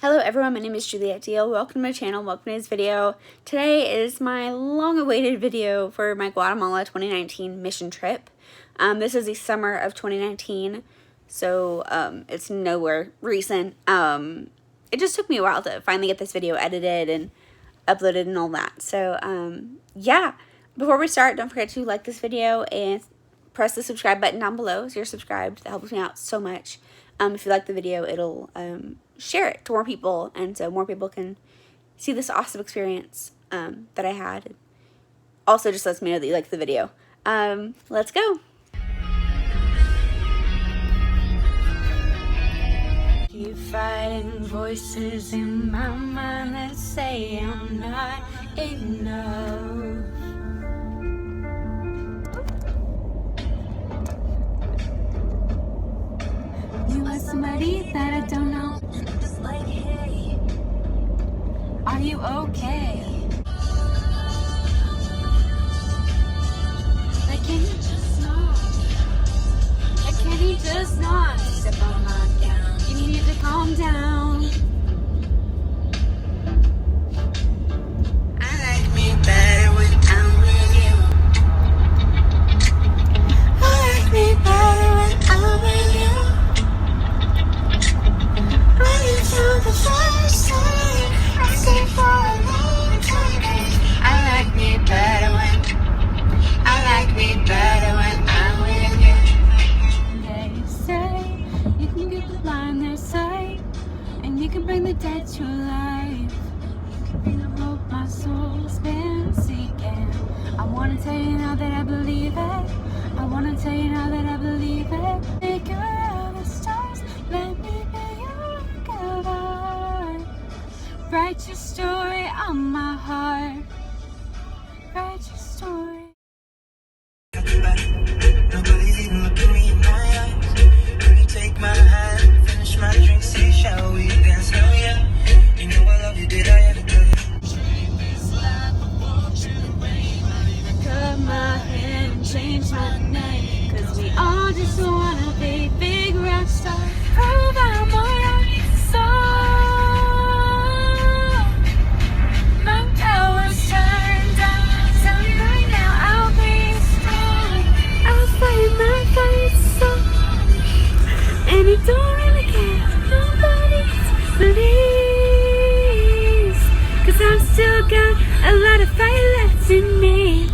Hello everyone, my name is Juliette Diehl. Welcome to my channel, welcome to this video. Today is my long-awaited video for my Guatemala 2019 mission trip. This is the summer of 2019, so it's nowhere recent. It just took me a while to finally get this video edited and uploaded and all that. So yeah, before we start, don't forget to like this video and press the subscribe button down below if you're subscribed. That helps me out so much. If you like the video, it'll share it to more people, and so more people can see this awesome experience that I had. Also, just lets me know that you like the video. Let's go. Keep fighting voices in my mind that say I'm not enough. You are somebody that I don't know. Just like, hey, are you okay? Like, can you just not? Like, can you just not step on my gown? You need to calm down. I like me better when I'm with you. I like me better when I'm with you. The first time I stayed for a long time. I like me better when I'm with you. They say you can get the blind their sight, and you can bring the dead to life. You can hope my soul's been seeking. I wanna tell you now that I believe it. I wanna tell you now that I believe it. Maker of the stars, let me write your story on my heart. Write your story. Nobody's even looking me in my eyes. Can you take my hand, finish my drink, say, shall we dance? Hell yeah. You know I love you, did I ever tell you? Cut my hair and change my name, 'cause we all just wanna be big rock stars. Prove I'm alright, so and I don't really care, nobody's please, 'cause I've still got a lot of fire left in me.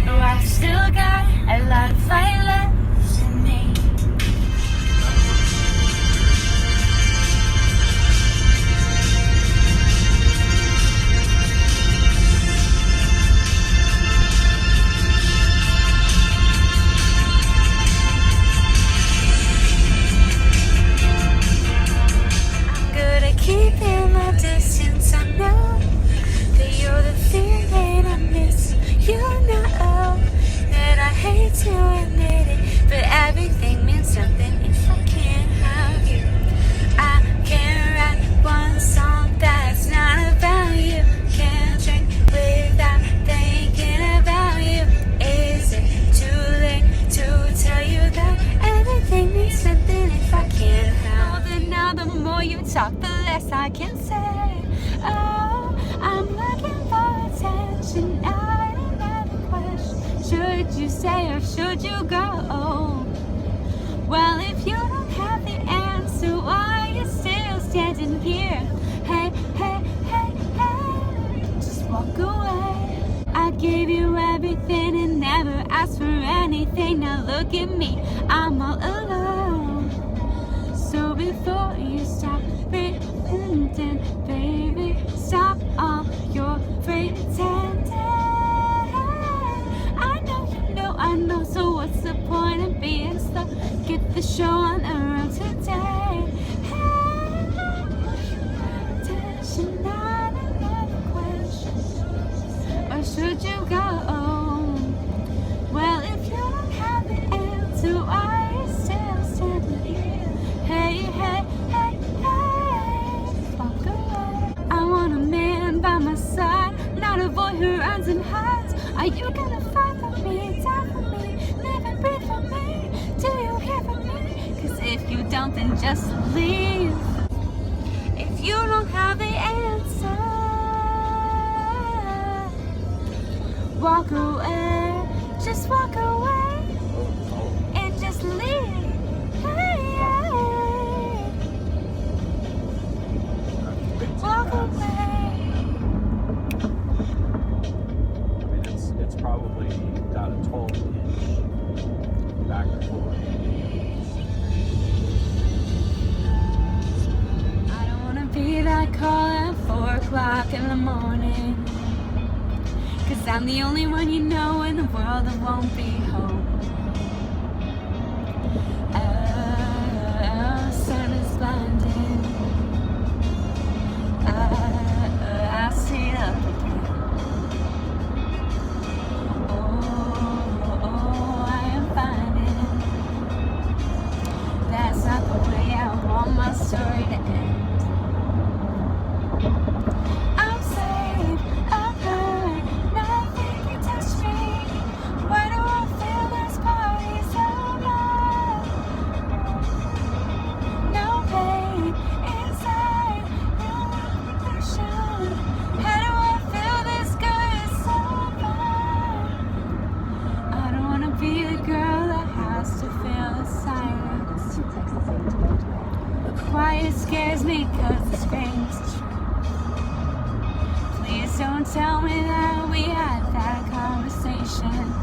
Oh, I've still got a lot of fire left in me. Keeping my distance, I know that you're the feeling I miss. You know that I hate to admit it, but everything means nothing if I can't have you. I can't write one song that's not about you. Can't drink without thinking about you. Is it too late to tell you that everything means nothing if I can't have you? Now the more you talk, the less I can say. Oh, I'm looking for attention, not another question. Should you stay or should you go? Well, if you don't have the answer, why are you still standing here? Hey, hey, hey, hey, just walk away. I gave you everything and never asked for anything. Now look at me, I'm all alone. So before you stop pretending, baby, stop all your pretending. I know, so what's the point of being slow? Get the show on the road today. Hey, attention, not another question. Or should you go? Well, if you don't have the answer, why are you still standing here? Hey, hey, hey, hey, walk away. I want a man by my side, not a boy who runs and hides. Are you gonna fight for me, die for me, live and breathe for me? Do you care for me? 'Cause if you don't, then just leave. walk away, just walk away, and just leave. Hey, walk away. I mean, it's probably got a 12-inch back and forth. I don't wanna be that call at 4 o'clock in the morning, 'cause I'm the only one you know in the world that won't be home. Sun is blinding. I see it up again. Oh, I am finding that's not the way I want my story to end. I'm safe, I'm hurt, nothing can touch me. Why do I feel this party so bad? No pain inside, no depression. How do I feel this good so bad? I don't wanna be the girl that has to feel the silence. The quiet scares me 'cause the screams true. Please don't tell me that we had that conversation,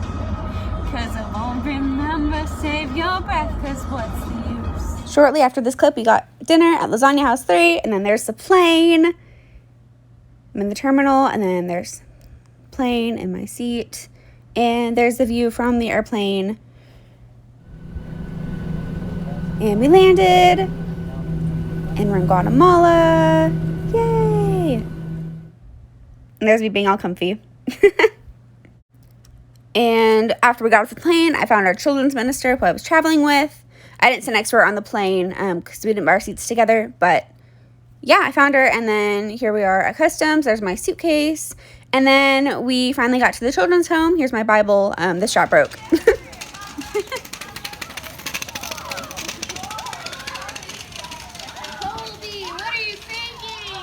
'cause I won't remember. Save your breath, 'cause what's the use? Shortly after this clip, we got dinner at Lasagna House 3, and then there's the plane. I'm in the terminal, and then there's plane in my seat, and there's the view from the airplane. And we landed, and we're in Guatemala. Yay! And there's me being all comfy. And after we got off the plane, I found our children's minister who I was traveling with. I didn't sit next to her on the plane because we didn't buy our seats together. But yeah, I found her. And then here we are at customs. There's my suitcase. And then we finally got to the children's home. Here's my Bible. The strap broke. Colby, what are you thinking?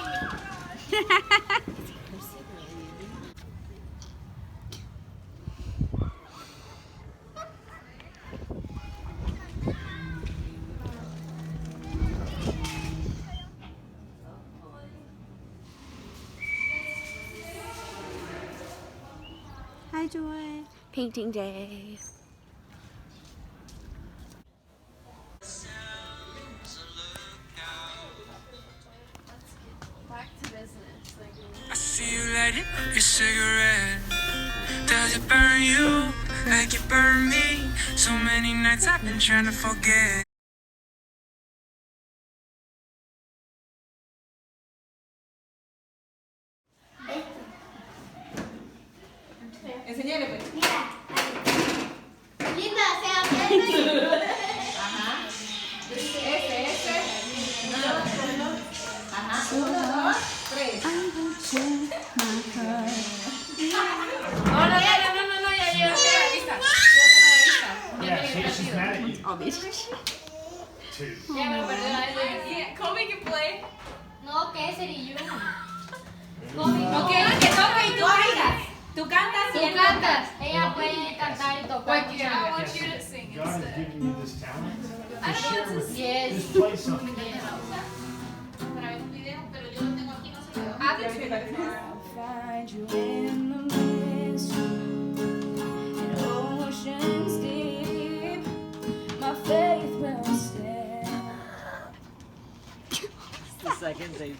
Hi, Joy. Painting day. Back to business. I see you lighting your cigarette. Does it burn you like it burned me? So many nights I've been trying to forget. Enseñale, pues. Mira, ahí. Linda, se aprieta. Ajá. Ese. Ajá. 1, 2, 3. No, ya llegaste a la lista. Yeah, she's mad at you. I'll be. Ya me lo perdió la vez. Colby can play. No, que sería yo. No quiero que toque y tú cantas. Tú cantas y Tú él cantas. Ella puede cantar y tocar. Cualquiera. I want you to sing God has instead. given you this talent. I don't know what to sing. Yes. Just play something. Grabé un video, pero yo lo tengo aquí, no se veo. Find you in the mystery and oceans deep. My faith will stand. The second they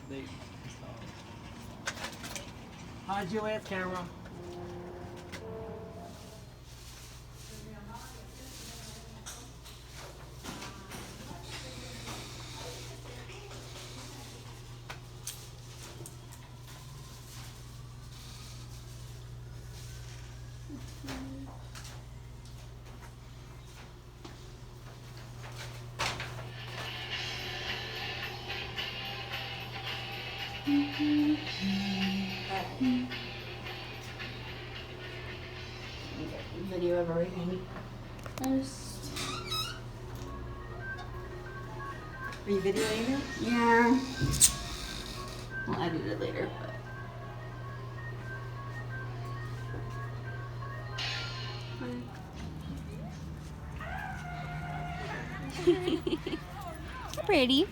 Hi Juliette, camera. Video of everything. Are you videoing it? Yeah. I'll edit it later, but. Pretty.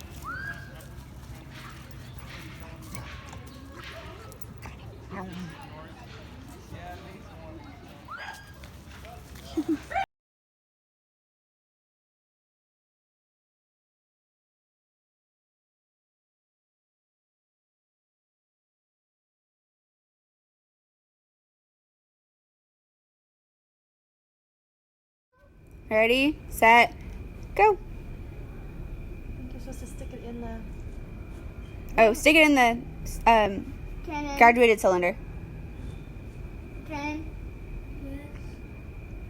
Ready, set, go. I think you're supposed to stick it in the... Oh, stick it in the Cannon. graduated cylinder. Cannon.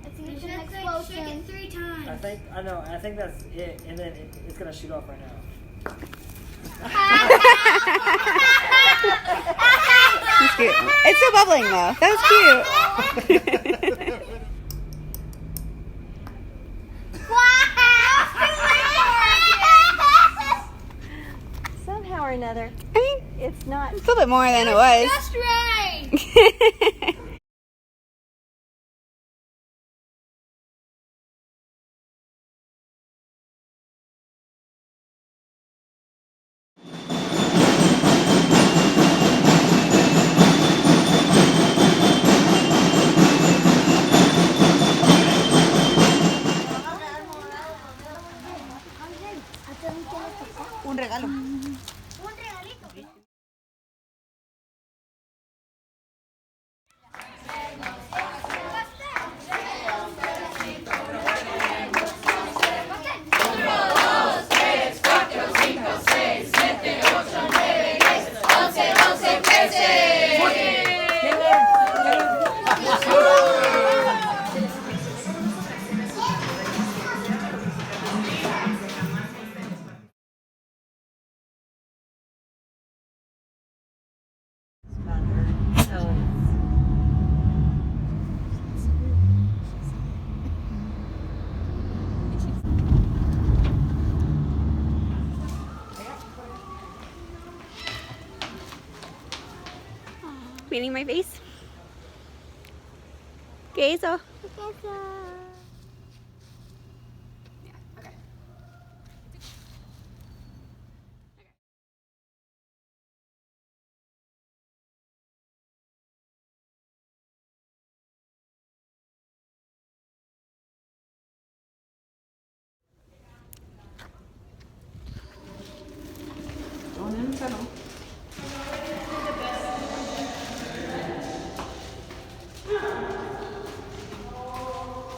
I think it's an Shake explosion. it 3 times. I think that's it, and then it's gonna shoot off right now. That's cute. It's still bubbling though. That was cute. Somehow or another, I mean, it's not... it's a little bit more than it was. Just right. Un regalo. Painting my face. Queso.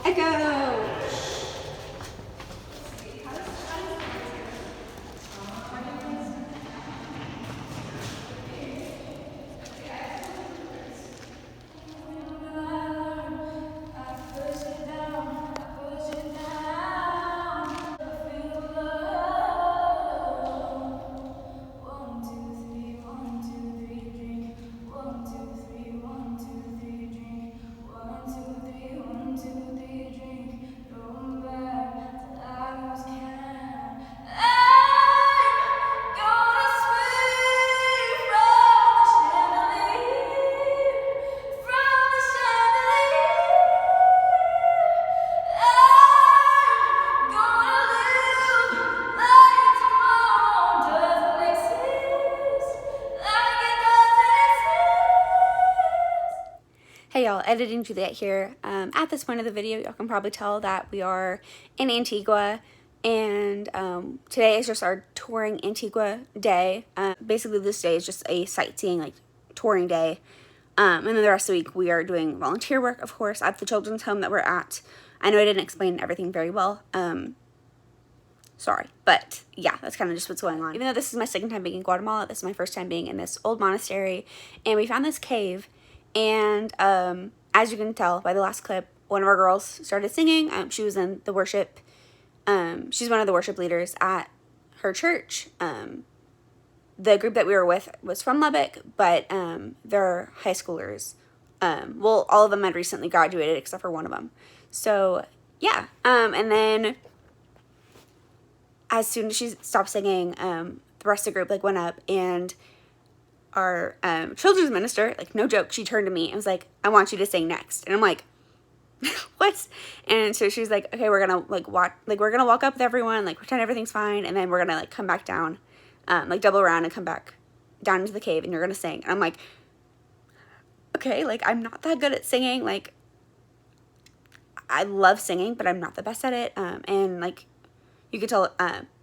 Echo. Hey y'all, editing Juliette here. At this point of the video, y'all can probably tell that we are in Antigua, and today is just our touring Antigua day. Basically this day is just a sightseeing, like, touring day. And then the rest of the week we are doing volunteer work, of course, at the children's home that we're at. I know I didn't explain everything very well. Sorry, but yeah, that's kind of just what's going on. Even though this is my second time being in Guatemala, this is my first time being in this old monastery, and we found this cave. And as you can tell by the last clip, one of our girls started singing. She was in the worship. She's one of the worship leaders at her church. The group that we were with was from Lubbock, but they're high schoolers. Well, all of them had recently graduated except for one of them. So yeah, and then as soon as she stopped singing, the rest of the group like went up, and our children's minister, like, no joke, she turned to me and was like, I want you to sing next. And I'm like, what? And so she's like, okay, we're gonna like walk up with everyone, like pretend everything's fine, and then we're gonna like come back down, like double around and come back down into the cave, and you're gonna sing. And I'm like, okay, like I'm not that good at singing. Like I love singing, but I'm not the best at it. And like you could tell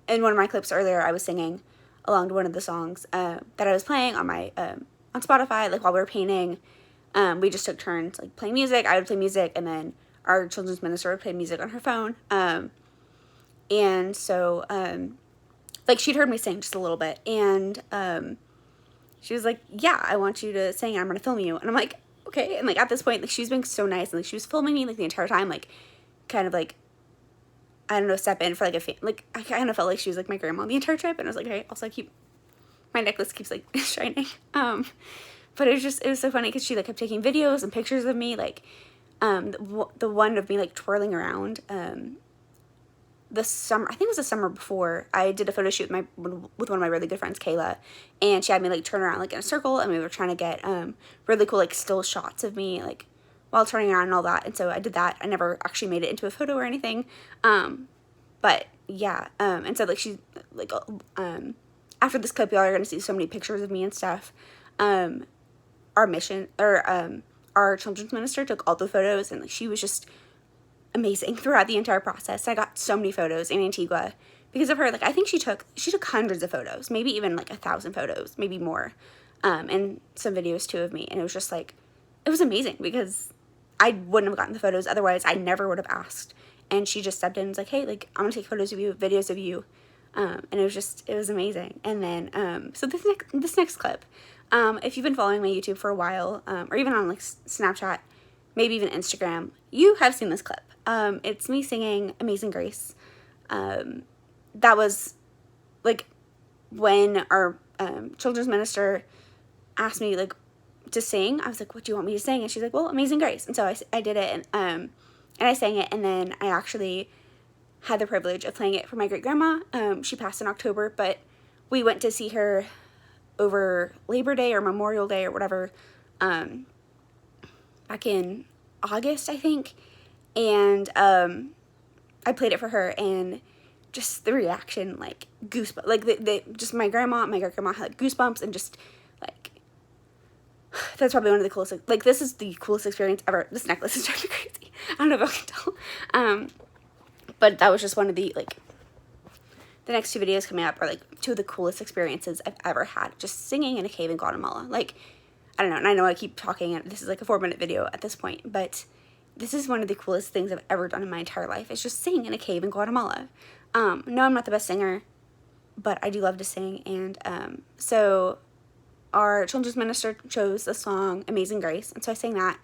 in one of my clips earlier, I was singing along to one of the songs that I was playing on my on Spotify, like while we were painting. We just took turns like playing music. I would play music, and then our children's minister would play music on her phone. And so like she'd heard me sing just a little bit, and she was like, yeah, I want you to sing, and I'm gonna film you. And I'm like, okay. And like at this point, like she was being so nice, and like she was filming me like the entire time, like kind of like, I don't know, step in for like like I kind of felt like she was like my grandma the entire trip. And I was like, okay, also my necklace keeps like shining. But it was so funny because she like kept taking videos and pictures of me, like the one of me like twirling around the summer, I think it was the summer before, I did a photo shoot with one of my really good friends, Kayla, and she had me like turn around like in a circle, and we were trying to get really cool like still shots of me like while turning around and all that. And so I did that. I never actually made it into a photo or anything, but yeah. And so like she like after this clip, y'all are gonna see so many pictures of me and stuff. Our children's minister took all the photos, and like she was just amazing throughout the entire process. I got so many photos in Antigua because of her. Like I think she took hundreds of photos, maybe even like 1,000 photos, maybe more, and some videos too of me. And it was just like, it was amazing because I wouldn't have gotten the photos otherwise. I never would have asked. And she just stepped in and was like, hey, like I'm gonna take photos of you, videos of you. And it was amazing. And then so this next clip, if you've been following my YouTube for a while, or even on like Snapchat, maybe even Instagram, you have seen this clip. It's me singing Amazing Grace. That was like when our children's minister asked me like to sing. I was like, what do you want me to sing? And she's like, well, Amazing Grace. And so I did it, and I sang it, and then I actually had the privilege of playing it for my great grandma. She passed in October, but we went to see her over Labor Day or Memorial Day or whatever, back in August, I think. And I played it for her, and just the reaction, like goosebumps, like just my great grandma had like goosebumps, and just like, that's probably one of the coolest, like this is the coolest experience ever. This necklace is driving me crazy. I don't know if I can tell. But that was just one of the, like, the next two videos coming up are like two of the coolest experiences I've ever had, just singing in a cave in Guatemala. Like, I don't know, and I know I keep talking, and this is like a 4-minute video at this point, but this is one of the coolest things I've ever done in my entire life. It's just sing in a cave in Guatemala. No, I'm not the best singer, but I do love to sing. And so our children's minister chose the song Amazing Grace, and so I sang that.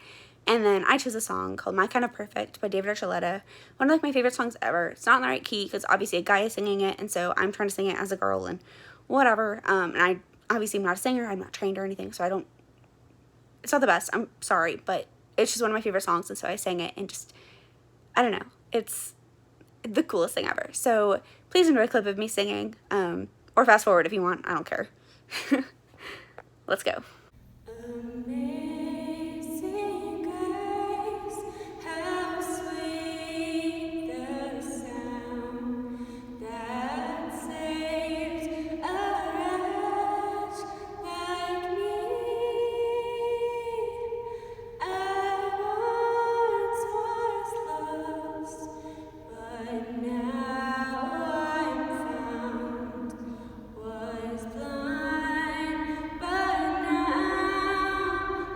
And then I chose a song called My Kind of Perfect by David Archuleta. One of like my favorite songs ever. It's not in the right key because obviously a guy is singing it, and so I'm trying to sing it as a girl and whatever. And I obviously am not a singer. I'm not trained or anything, so it's not the best. I'm sorry, but it's just one of my favorite songs, and so I sang it, and just, I don't know. It's the coolest thing ever. So please enjoy a clip of me singing, or fast forward if you want. I don't care. Let's go. Amazing grace, how sweet the sound that saved a wretch like me. I once was lost, but now I'm found. Was blind, but now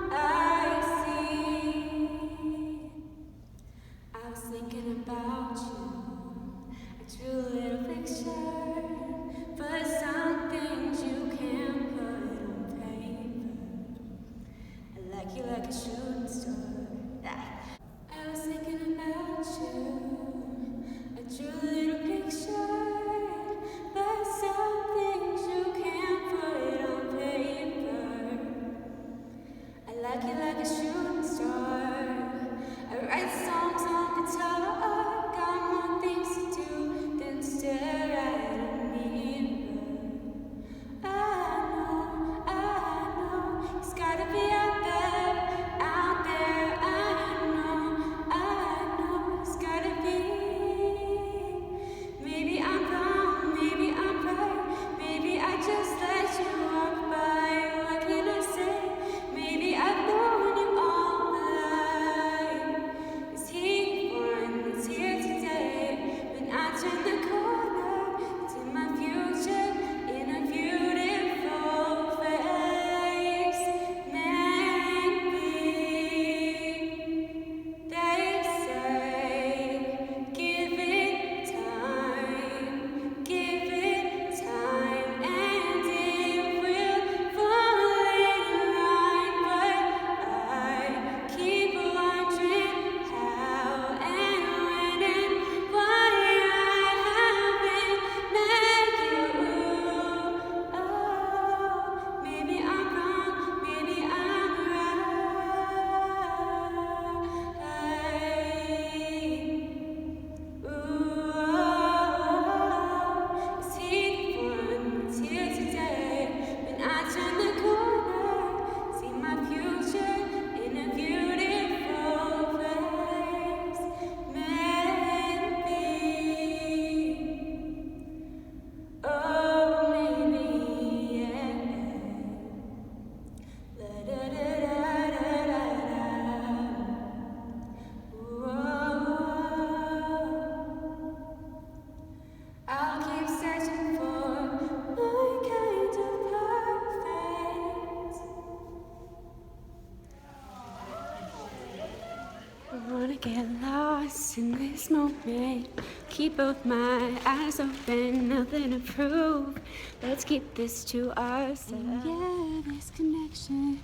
get lost in this moment. Keep both my eyes open, nothing to prove. Let's keep this to ourselves. Yeah, this connection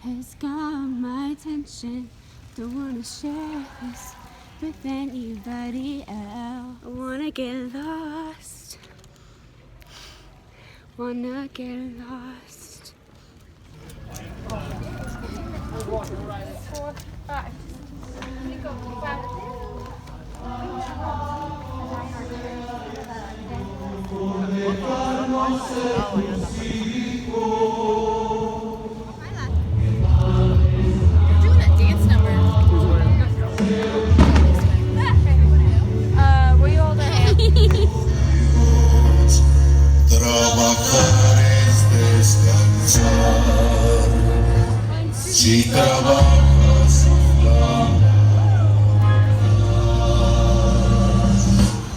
has got my attention. Don't wanna share this with anybody else. I wanna get lost. Wanna get lost. Doing that dance number. Were you holding hand? Trabajar es descansar. Si trabajas,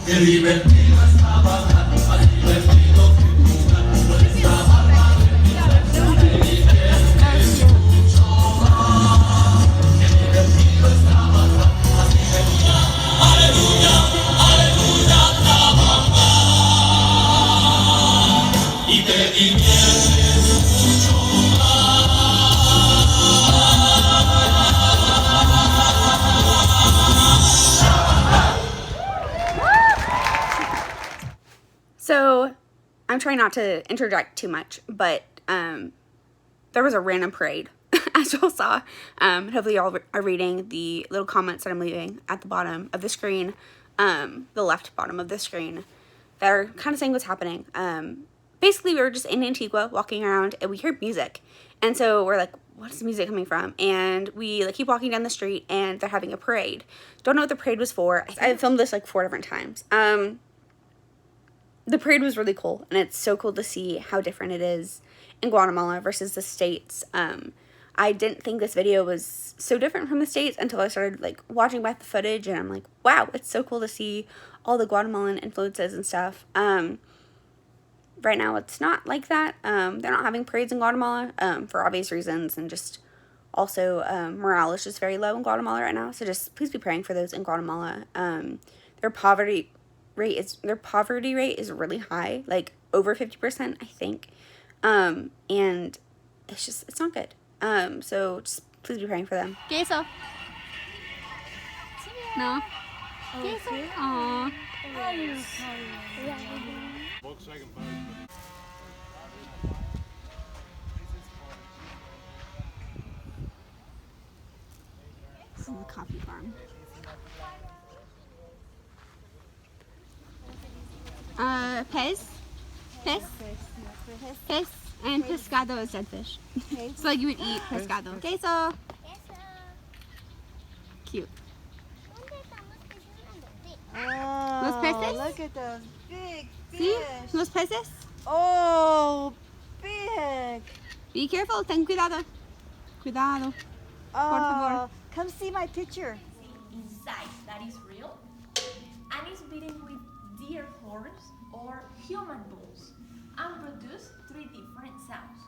qué divertido es trabajar, más divertido que jugar. Puedes trabajar en mi casa, me diviertes mucho más. Qué divertido es trabajar, más divertido. Aleluya, aleluya, trabajar. Y te diviertes mucho So, I'm trying not to interject too much, but there was a random parade, as y'all saw. Hopefully y'all are reading the little comments that I'm leaving at the bottom of the screen, the left bottom of the screen, that are kind of saying what's happening. Basically, we were just in Antigua walking around, and we heard music. And so we're like, what is the music coming from? And we like keep walking down the street, and they're having a parade. Don't know what the parade was for. I filmed this like 4 different times. The parade was really cool, and it's so cool to see how different it is in Guatemala versus the States. I didn't think this video was so different from the States until I started like watching back the footage, and I'm like, wow, it's so cool to see all the Guatemalan influences and stuff. Right now it's not like that. They're not having parades in Guatemala for obvious reasons, and just also morale is just very low in Guatemala right now, so just please be praying for those in Guatemala. Their poverty rate is really high, like over 50%, I think. And it's not good. So just please be praying for them. Queso. No. Queso. Aww. This is the coffee farm. Pez, and pescado is dead fish. So like you would eat pescado. Queso. Cute. Los peces? Look at those big fish. See? Los peces? Oh, big. Be careful. Ten cuidado. Cuidado. Por favor. Come see my picture. Inside that is real and is beaten with deer horns or human bulls and produce 3 different sounds.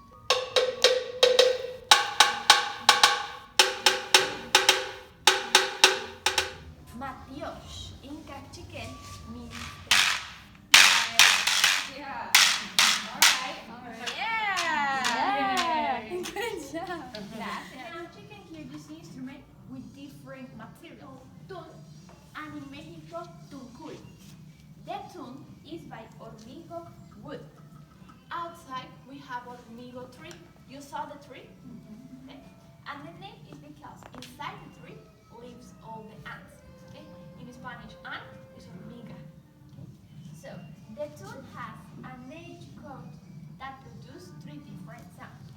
Matiosh, Inca chicken means yeah. Alright. Yeah. Good job. And chicken here use instrument with different material. Tun, and in Mexico, tuncul. The tune is by hormigo wood. Outside we have hormigo tree. You saw the tree? Okay. And the name is because inside the tree lives all the ants. Okay. In Spanish, ant is hormiga. Okay. So the tune has an age code that produces 3 different sounds.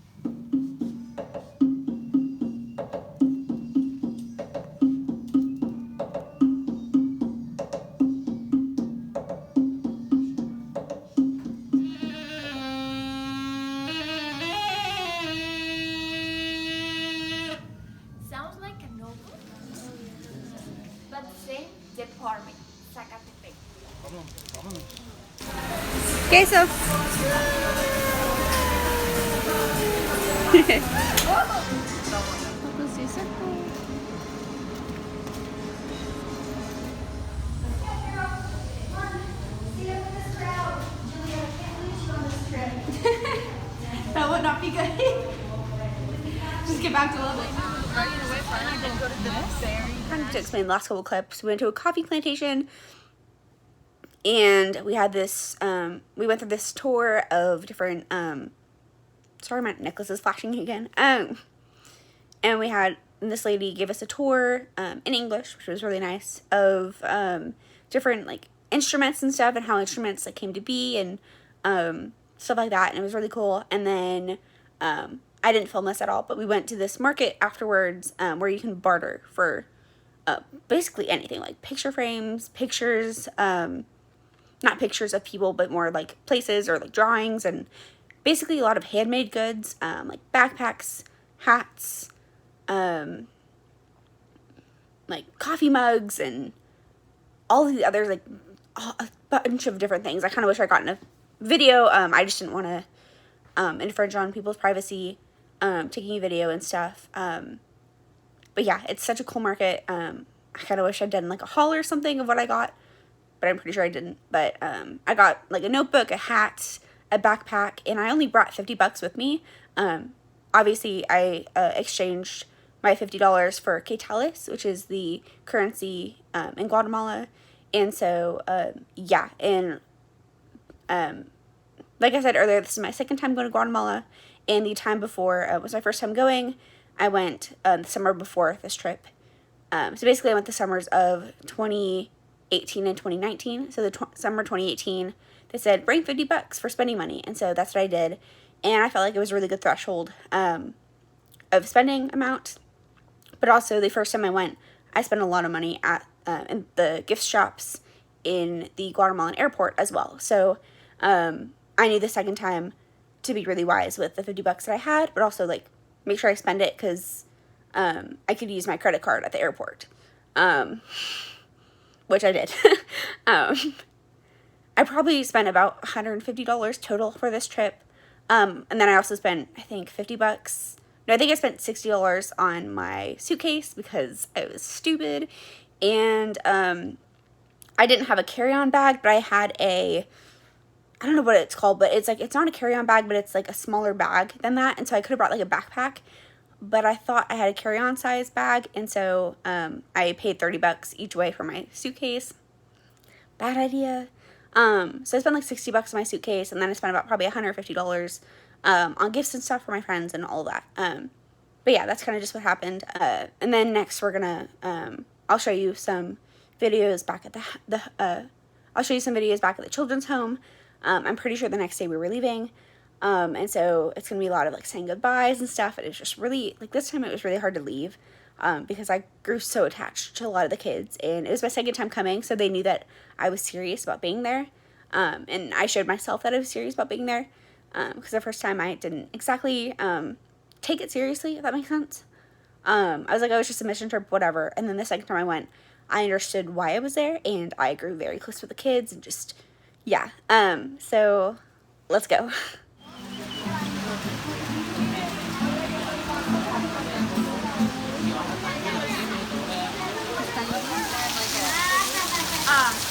Sounds like a notebook, but same department, Zacatepec. Queso. not be good. Just get back to London. Kind of to explain the last couple clips, we went to a coffee plantation, and we had this, we went through this tour of different, sorry, my necklace is flashing again, and we had, this lady gave us a tour, in English, which was really nice, of, different, like, instruments and stuff, and how instruments, like, came to be, and, stuff like that, and it was really cool. And then, I didn't film this at all, but we went to this market afterwards, where you can barter for, basically anything, like picture frames, pictures, not pictures of people, but more like places or like drawings, and basically a lot of handmade goods, like backpacks, hats, like coffee mugs, and all of the others, like a bunch of different things. I kind of wish I got in a video. I just didn't want to infringe on people's privacy, taking a video and stuff. But yeah, it's such a cool market. I kind of wish I'd done like a haul or something of what I got, but I'm pretty sure I didn't. But I got like a notebook, a hat, a backpack, and I only brought $50 with me. Obviously, I exchanged my $50 for quetzales, which is the currency in Guatemala. And so, yeah, and like I said earlier, this is my second time going to Guatemala, and the time before was my first time going. I went the summer before this trip. So basically, I went the summers of 2018 and 2019. So the summer 2018, they said, bring $50 for spending money. And so that's what I did. And I felt like it was a really good threshold of spending amount. But also, the first time I went, I spent a lot of money at in the gift shops in the Guatemalan airport as well. So I knew the second time to be really wise with the $50 that I had, but also like make sure I spend it, because I could use my credit card at the airport, which I did. I probably spent about $150 total for this trip, and then I also spent, I think, $50. No, I think I spent $60 on my suitcase because I was stupid, and I didn't have a carry-on bag, but I had a, I don't know what it's called, but it's like, it's not a carry-on bag, but it's like a smaller bag than that, and so I could have brought like a backpack, but I thought I had a carry-on size bag, and so I paid $30 each way for my suitcase. Bad idea. So I spent like $60 on my suitcase, and then I spent about probably $150 on gifts and stuff for my friends and all that. But yeah, that's kind of just what happened. And then next we're gonna, I'll show you some videos back at I'll show you some videos back at the children's home. I'm pretty sure the next day we were leaving. And so it's going to be a lot of like saying goodbyes and stuff. And it's just really, like this time it was really hard to leave, because I grew so attached to a lot of the kids, and it was my second time coming. So they knew that I was serious about being there. And I showed myself that I was serious about being there. Because the first time I didn't exactly, take it seriously, if that makes sense. I was like, oh, it's just a mission trip, whatever. And then the second time I went, I understood why I was there, and I grew very close with the kids, and just, yeah. So let's go.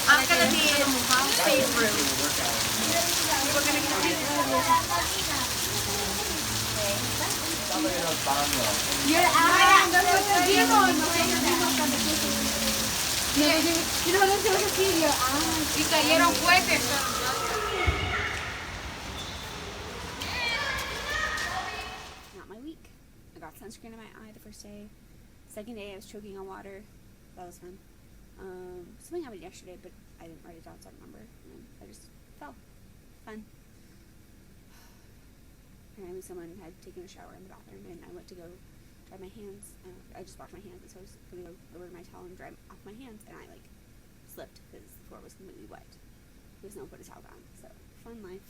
I'm gonna be in safe room. We're gonna get You're out. That's what the demon. You know what I'm saying? You're out. Y cayeron fuertes. Not my week. I got sunscreen in my eye the first day. Second day I was choking on water. That was fun. Something happened yesterday, but I didn't write it down, so I don't remember. And I just fell. Fun. Apparently someone had taken a shower in the bathroom, and I went to go dry my hands. I just washed my hands, and so I was going to go over to my towel and dry off my hands, and I like slipped because the floor was completely wet because no one put a towel down. So fun life.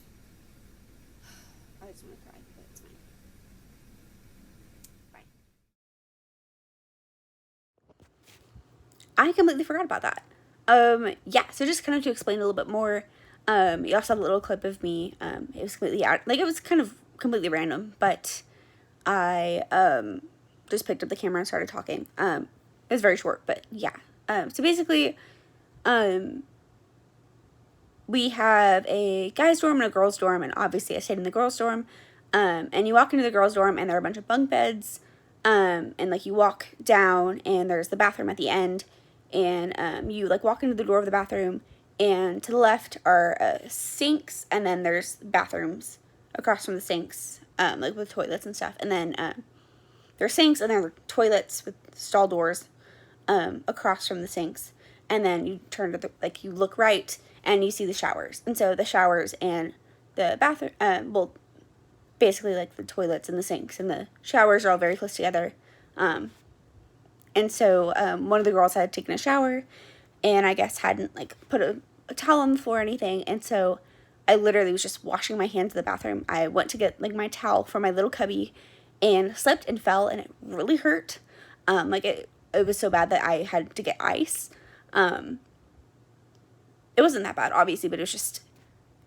I just want to cry, but it's fine. Bye. I completely forgot about that. Yeah, so just kind of to explain a little bit more, you also have a little clip of me, it was completely out, like it was kind of completely random, but I, just picked up the camera and started talking. It was very short, but yeah. So basically, we have a guy's dorm and a girl's dorm, and obviously I stayed in the girl's dorm. And you walk into the girls' dorm, and there are a bunch of bunk beds. And like you walk down, and there's the bathroom at the end. And you like walk into the door of the bathroom, and to the left are sinks, and then there's bathrooms across from the sinks, like with toilets and stuff. And then there are sinks, and there are toilets with stall doors across from the sinks. And then you turn to the, like you look right, and you see the showers. And so the showers and the bathroom, well, basically like the toilets and the sinks and the showers are all very close together. And so one of the girls had taken a shower, and I guess hadn't like put a towel on the floor or anything. And so I literally was just washing my hands in the bathroom. I went to get like my towel from my little cubby, and slipped and fell, and it really hurt. Like it was so bad that I had to get ice. It wasn't that bad, obviously, but it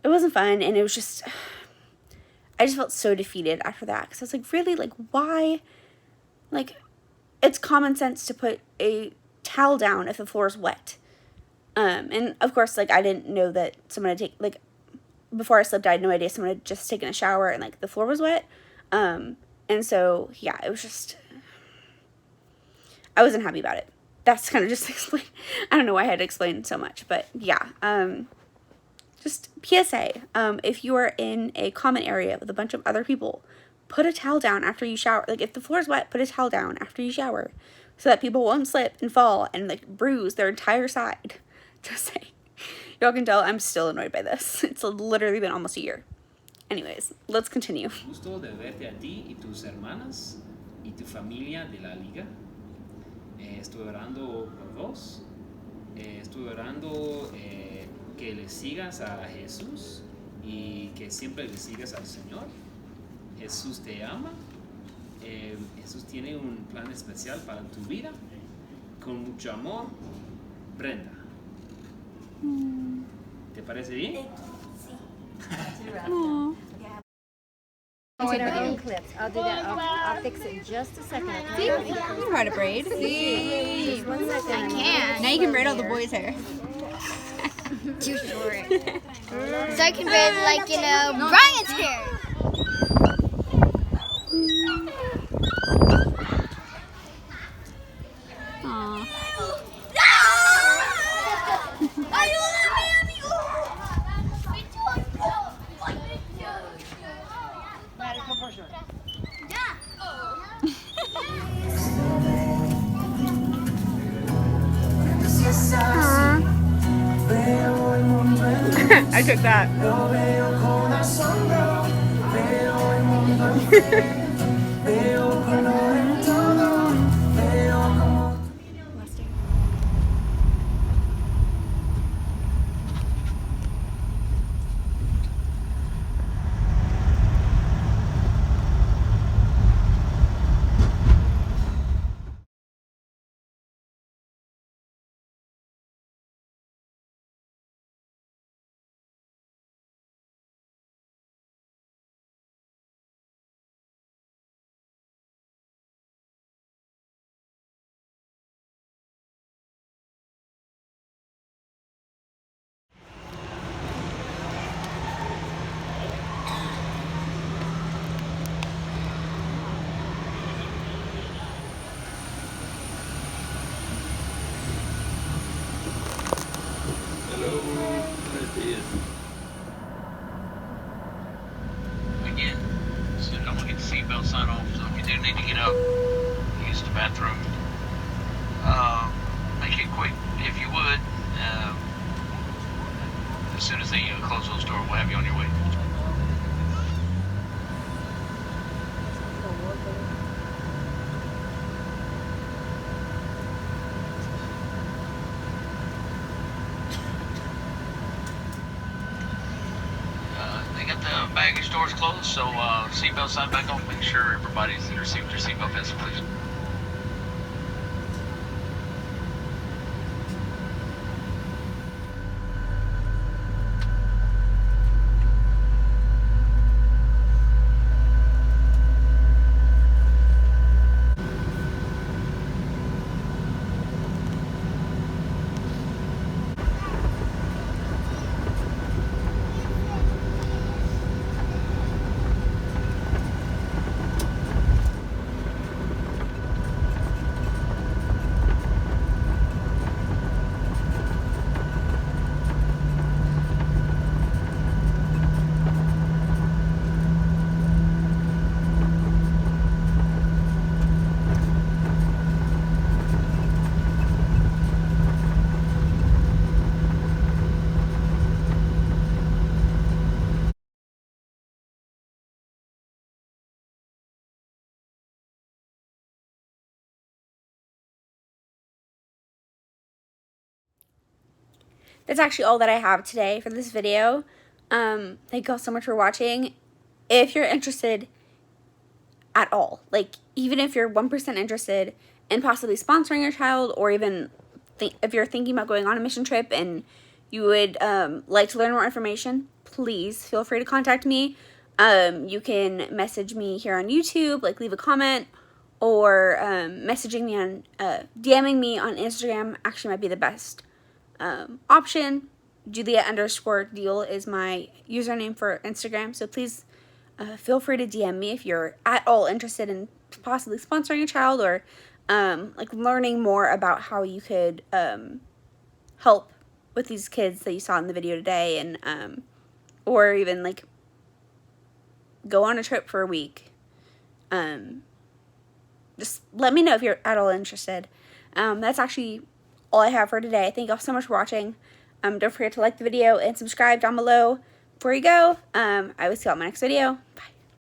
wasn't fun, and it was just, I just felt so defeated after that, because I was like, really, like, why? Like, it's common sense to put a towel down if the floor is wet. And of course, like, I didn't know that someone had like, before I slipped, I had no idea someone had just taken a shower, and, like, the floor was wet. And so, yeah, it was just, I wasn't happy about it. That's kind of just explain. I don't know why I had to explain so much, but yeah. Just PSA, if you are in a common area with a bunch of other people, put a towel down after you shower. Like, if the floor is wet, put a towel down after you shower, so that people won't slip and fall and, like, bruise their entire side. Just saying. Y'all can tell I'm still annoyed by this. It's literally been almost a year. Anyways, let's continue. Gusto de verte a ti y tus hermanas y tu familia de la liga. Estoy orando por vos. Estoy orando que le sigas a Jesús y que siempre le sigas al Señor. Jesús te ama. Jesús tiene un plan especial para tu vida. Con mucho amor, Brenda. ¿Te parece bien? Oh, clips. I'll do that. I'll fix it in just a second. See, you know how to braid. See, Just 1 second. I can. Now you can braid all the boys' hair. Too short. So I can braid like, you know, Brian's hair. Aww. I took that. Again, so don't get the seatbelt sign off. So if you do need to get up, use the bathroom. Make it quick if you would. As soon as they close those doors, we'll have you on your way. They got the baggage doors closed, so seatbelt sign back on. Make sure everybody's received their seatbelt vest, please. that's actually all that I have today for this video. Thank you all so much for watching. If you're interested at all, like even if you're 1% interested in possibly sponsoring your child, or even if you're thinking about going on a mission trip and you would like to learn more information, please feel free to contact me. You can message me here on YouTube, like leave a comment, or messaging me on DMing me on Instagram actually might be the best option. Juliette_Diehl is my username for Instagram, so please feel free to DM me if you're at all interested in possibly sponsoring a child, or like learning more about how you could help with these kids that you saw in the video today, and or even like go on a trip for a week. Just let me know if you're at all interested. That's actually all I have for today. Thank you all so much for watching. Don't forget to like the video and subscribe down below before you go. I will see you all in my next video. Bye.